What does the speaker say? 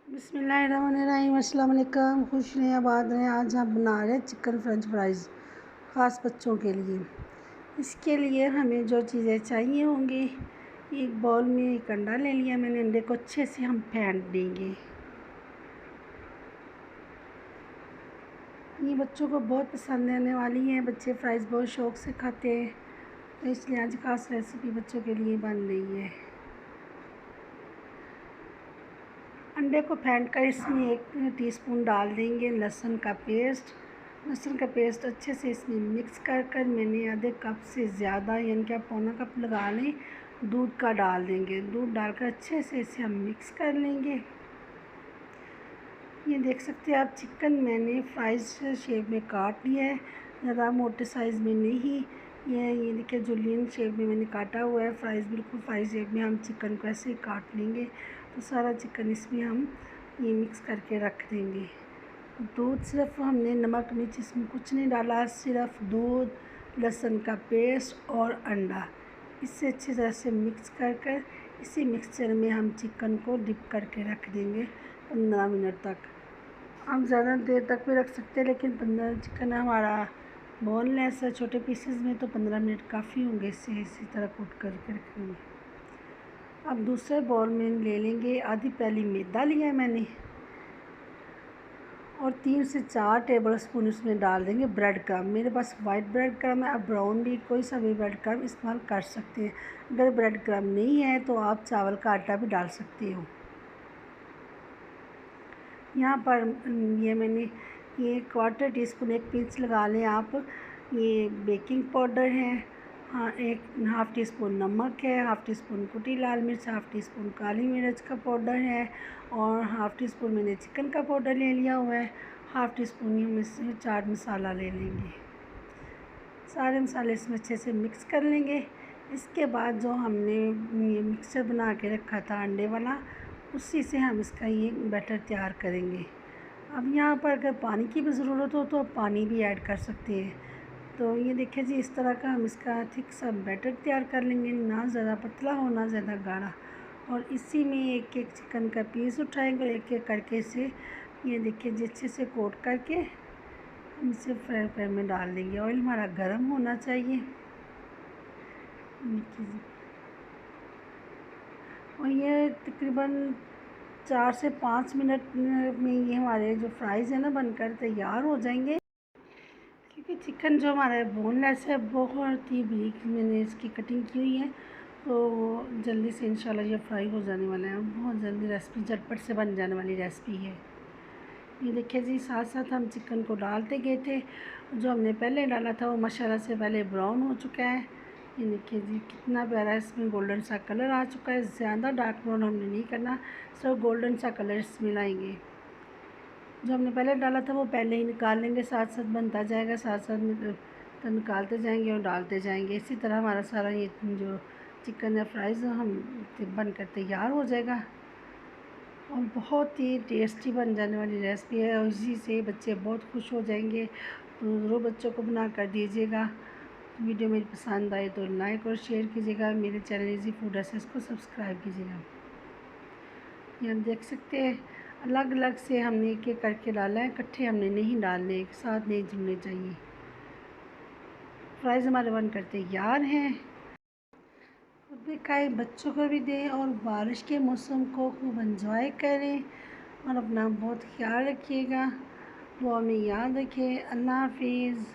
बिस्मिल्लाहिर्रहमानिर्रहीम, अस्सलाम वालेकुम। खुश रहें, आबाद रहें। आज हम बना रहे हैं चिकन फ्रेंच फ्राइज़, ख़ास बच्चों के लिए। इसके लिए हमें जो चीज़ें चाहिए होंगी, एक बाउल में एक अंडा ले लिया मैंने। अंडे को अच्छे से हम फेंट देंगे। ये बच्चों को बहुत पसंद आने वाली है। बच्चे फ्राइज़ बहुत शौक़ से खाते हैं, तो इसलिए आज ख़ास रेसिपी बच्चों के लिए बन रही है। अंडे को फेंट कर इसमें 1 टीस्पून डाल देंगे लहसुन का पेस्ट। लहसुन का पेस्ट अच्छे से इसमें मिक्स कर मैंने आधे कप से ज़्यादा, यानी कि आप पौना कप लगा लें, दूध का डाल देंगे। दूध डालकर अच्छे से इसे हम मिक्स कर लेंगे। ये देख सकते हैं आप, चिकन मैंने फ्राइज़ शेप में काट लिया है, ज़्यादा मोटे साइज़ में नहीं। ये देखिए जुलियन शेप में मैंने काटा हुआ है। फ्राइज़ बिल्कुल फ्राई शेप में हम चिकन को ऐसे ही काट लेंगे। तो सारा चिकन इसमें हम ये मिक्स करके रख देंगे। दूध सिर्फ हमने, नमक मिर्च इसमें कुछ नहीं डाला, सिर्फ दूध, लहसुन का पेस्ट और अंडा। इससे अच्छी तरह से मिक्स कर इसी मिक्सचर में हम चिकन को डिप करके रख देंगे 15 मिनट तक। आप ज़्यादा देर तक भी रख सकते हैं, लेकिन 15 चिकन हमारा बोनलेस है, छोटे पीसेस में, तो 15 मिनट काफ़ी होंगे। इसी तरह कूट करके रखेंगे। अब दूसरे बाउल में ले लेंगे, आधी प्याली मैदा लिया है मैंने, और 3 से 4 टेबल स्पून इसमें डाल देंगे ब्रेड क्रम्ब। मेरे पास वाइट ब्रेड क्रम्ब है, आप ब्राउन भी कोई सा भी ब्रेड क्रम्ब इस्तेमाल कर सकते हैं। अगर ब्रेड क्रम्ब नहीं है तो आप चावल का आटा भी डाल सकते हो। यहाँ पर ये मैंने ये 1/4 टीस्पून, 1 पिंच लगा लें आप, ये बेकिंग पाउडर है। हाँ, 1/2 टीस्पून नमक है, 1/2 टीस्पून कुटी लाल मिर्च, 1/2 टीस्पून काली मिर्च का पाउडर है, और 1/2 टीस्पून मैंने चिकन का पाउडर ले लिया हुआ है। 1/2 टीस्पून हम इसमें चाट मसाला ले लेंगे। सारे मसाले इसमें अच्छे से मिक्स कर लेंगे। इसके बाद जो हमने ये मिक्सचर बना के रखा था अंडे वाला, उसी से हम इसका ये बैटर तैयार करेंगे। अब यहाँ पर अगर पानी की भी ज़रूरत हो तो आप पानी भी ऐड कर सकते हैं। तो ये देखिए जी, इस तरह का हम इसका थिक सा बैटर तैयार कर लेंगे, ना ज़्यादा पतला हो ना ज़्यादा गाढ़ा। और इसी में एक एक चिकन का पीस उठाएंगे, एक एक करके इसे, ये देखिए जी, अच्छे से कोट करके हम इसे फ्राई पैन में डाल देंगे। ऑयल हमारा गर्म होना चाहिए। और ये तकरीबन 4 से 5 मिनट में ये हमारे जो फ्राइज़ है ना, बनकर तैयार हो जाएंगे। क्योंकि चिकन जो हमारा बोनलेस है, बहुत ही बारीक मैंने इसकी कटिंग की हुई है, तो जल्दी से इंशाल्लाह ये फ्राई हो जाने वाला है। बहुत जल्दी रेसिपी, झटपट से बन जाने वाली रेसिपी है। ये देखिए जी, साथ साथ हम चिकन को डालते गए थे। जो हमने पहले डाला था वो माशाल्लाह से पहले ब्राउन हो चुका है। ये देखिए जी, कितना प्यारा इसमें गोल्डन सा कलर आ चुका है। ज़्यादा डार्क ब्राउन हमने नहीं करना, सिर्फ गोल्डन सा कलर इसमें लाएंगे। जो हमने पहले डाला था वो पहले ही निकाल लेंगे, साथ साथ बनता जाएगा, साथ साथ तो निकालते जाएंगे और डालते जाएंगे। इसी तरह हमारा सारा ये जो चिकन या फ्राइज़ हम बनकर तैयार हो जाएगा। और बहुत ही टेस्टी बन जाने वाली रेसिपी है, और इसी से बच्चे बहुत खुश हो जाएंगे। तो ज़रूर बच्चों को बना कर दीजिएगा। वीडियो मेरी पसंद आए तो लाइक और शेयर कीजिएगा। मेरे चैनल इजी फूड एसेस को सब्सक्राइब कीजिएगा। ये हम देख सकते हैं, अलग अलग से हमने एक एक करके डाला है, इकट्ठे हमने नहीं डालने, एक साथ नहीं जुड़ने चाहिए। फ्राइज़ हमारे बनकर तैयार हैं। खुद भी खाएं, बच्चों को भी दें, और बारिश के मौसम को खूब एंजॉय करें। और अपना बहुत ख्याल रखिएगा, दुआ में याद रखें। अल्लाह हाफिज़।